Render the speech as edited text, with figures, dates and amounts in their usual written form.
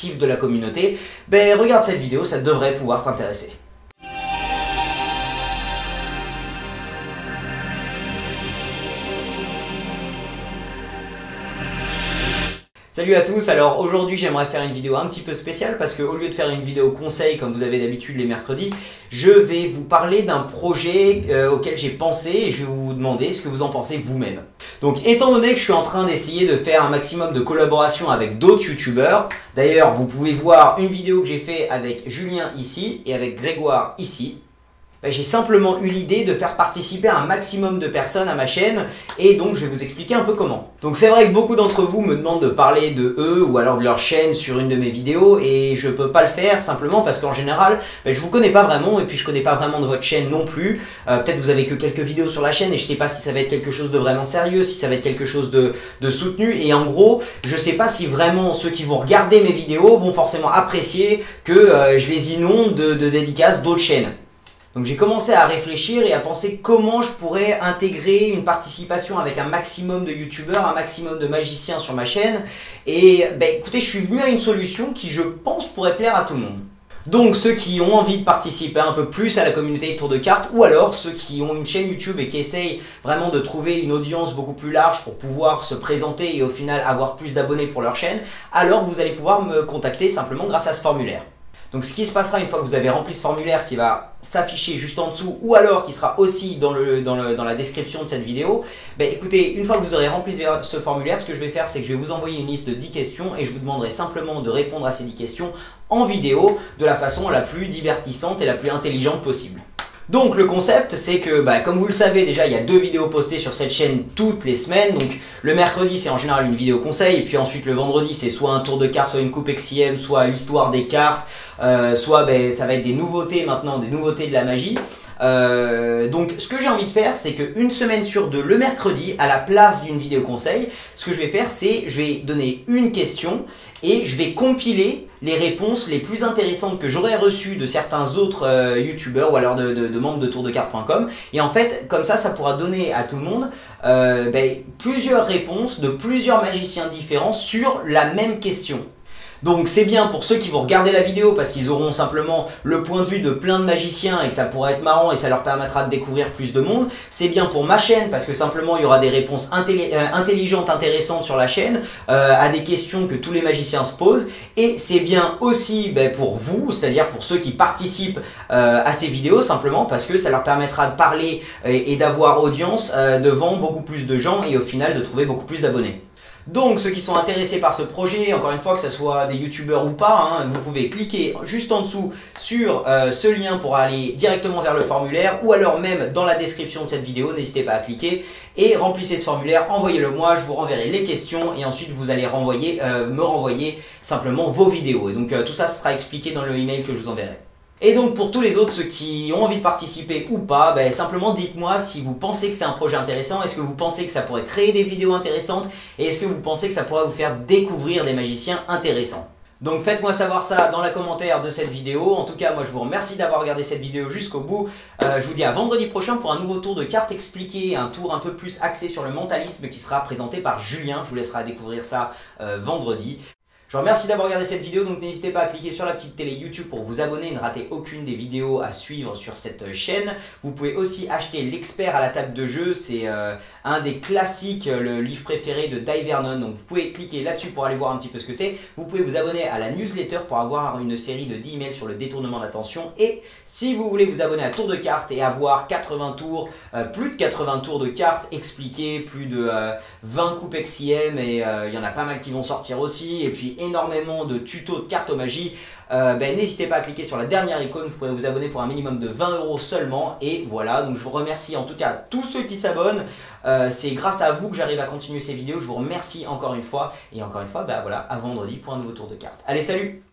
de la communauté, ben regarde cette vidéo, ça devrait pouvoir t'intéresser. Salut à tous, alors aujourd'hui j'aimerais faire une vidéo un petit peu spéciale parce qu'au lieu de faire une vidéo conseil comme vous avez d'habitude les mercredis, je vais vous parler d'un projet auquel j'ai pensé et je vais vous demander ce que vous en pensez vous-même. Donc étant donné que je suis en train d'essayer de faire un maximum de collaborations avec d'autres youtubeurs, d'ailleurs vous pouvez voir une vidéo que j'ai fait avec Julien ici et avec Grégoire ici. J'ai simplement eu l'idée de faire participer un maximum de personnes à ma chaîne et donc je vais vous expliquer un peu comment. Donc c'est vrai que beaucoup d'entre vous me demandent de parler de eux ou alors de leur chaîne sur une de mes vidéos et je peux pas le faire simplement parce qu'en général je vous connais pas vraiment et puis je connais pas vraiment de votre chaîne non plus. Peut-être vous avez que quelques vidéos sur la chaîne et je sais pas si ça va être quelque chose de vraiment sérieux, si ça va être quelque chose de soutenu et en gros je sais pas si vraiment ceux qui vont regarder mes vidéos vont forcément apprécier que je les inonde de dédicaces d'autres chaînes. Donc j'ai commencé à réfléchir et à penser comment je pourrais intégrer une participation avec un maximum de youtubeurs, un maximum de magiciens sur ma chaîne. Et écoutez, je suis venu à une solution qui je pense pourrait plaire à tout le monde. Donc ceux qui ont envie de participer un peu plus à la communauté de Tour de Cartes ou alors ceux qui ont une chaîne YouTube et qui essayent vraiment de trouver une audience beaucoup plus large pour pouvoir se présenter et au final avoir plus d'abonnés pour leur chaîne, alors vous allez pouvoir me contacter simplement grâce à ce formulaire. Donc ce qui se passera une fois que vous avez rempli ce formulaire qui va s'afficher juste en dessous ou alors qui sera aussi dans la description de cette vidéo, écoutez, une fois que vous aurez rempli ce formulaire, ce que je vais faire c'est que je vais vous envoyer une liste de 10 questions et je vous demanderai simplement de répondre à ces 10 questions en vidéo de la façon la plus divertissante et la plus intelligente possible. Donc le concept c'est que comme vous le savez déjà il y a 2 vidéos postées sur cette chaîne toutes les semaines. Donc le mercredi c'est en général une vidéo conseil et puis ensuite le vendredi c'est soit un tour de cartes, soit une coupe XIM, soit l'histoire des cartes, soit ça va être des nouveautés maintenant, des nouveautés de la magie. Donc ce que j'ai envie de faire c'est qu'une semaine sur 2 le mercredi à la place d'une vidéo conseil, ce que je vais faire c'est je vais donner une question et je vais compiler les réponses les plus intéressantes que j'aurais reçues de certains autres youtubeurs ou alors de membres de tourdecartes.com et en fait comme ça pourra donner à tout le monde plusieurs réponses de plusieurs magiciens différents sur la même question. Donc c'est bien pour ceux qui vont regarder la vidéo parce qu'ils auront simplement le point de vue de plein de magiciens et que ça pourrait être marrant et ça leur permettra de découvrir plus de monde. C'est bien pour ma chaîne parce que simplement il y aura des réponses intelligentes, intéressantes sur la chaîne à des questions que tous les magiciens se posent. Et c'est bien aussi pour vous, c'est-à-dire pour ceux qui participent à ces vidéos simplement parce que ça leur permettra de parler et d'avoir audience devant beaucoup plus de gens et au final de trouver beaucoup plus d'abonnés. Donc ceux qui sont intéressés par ce projet, encore une fois que ce soit des youtubeurs ou pas, vous pouvez cliquer juste en dessous sur ce lien pour aller directement vers le formulaire ou alors même dans la description de cette vidéo, n'hésitez pas à cliquer et remplissez ce formulaire, envoyez-le moi, je vous renverrai les questions et ensuite vous allez me renvoyer simplement vos vidéos. Et donc tout ça sera expliqué dans le email que je vous enverrai. Et donc pour tous les autres, ceux qui ont envie de participer ou pas, simplement dites-moi si vous pensez que c'est un projet intéressant, est-ce que vous pensez que ça pourrait créer des vidéos intéressantes et est-ce que vous pensez que ça pourrait vous faire découvrir des magiciens intéressants. Donc faites-moi savoir ça dans les commentaires de cette vidéo. En tout cas, moi je vous remercie d'avoir regardé cette vidéo jusqu'au bout. Je vous dis à vendredi prochain pour un nouveau tour de cartes expliqué, un tour un peu plus axé sur le mentalisme qui sera présenté par Julien. Je vous laisserai découvrir ça vendredi. Je vous remercie d'avoir regardé cette vidéo, donc n'hésitez pas à cliquer sur la petite télé YouTube pour vous abonner et ne rater aucune des vidéos à suivre sur cette chaîne. Vous pouvez aussi acheter l'expert à la table de jeu, c'est un des classiques, le livre préféré de Dai Vernon, donc vous pouvez cliquer là-dessus pour aller voir un petit peu ce que c'est. Vous pouvez vous abonner à la newsletter pour avoir une série de 10 emails sur le détournement d'attention et si vous voulez vous abonner à Tour de Cartes et avoir 80 tours, plus de 80 tours de cartes expliquées, plus de 20 coupes XIM et il y en a pas mal qui vont sortir aussi et puis énormément de tutos de cartes magie, n'hésitez pas à cliquer sur la dernière icône, vous pourrez vous abonner pour un minimum de 20 € seulement et voilà, donc je vous remercie en tout cas tous ceux qui s'abonnent, c'est grâce à vous que j'arrive à continuer ces vidéos, je vous remercie encore une fois et encore une fois, voilà, à vendredi pour un nouveau tour de cartes. Allez, salut!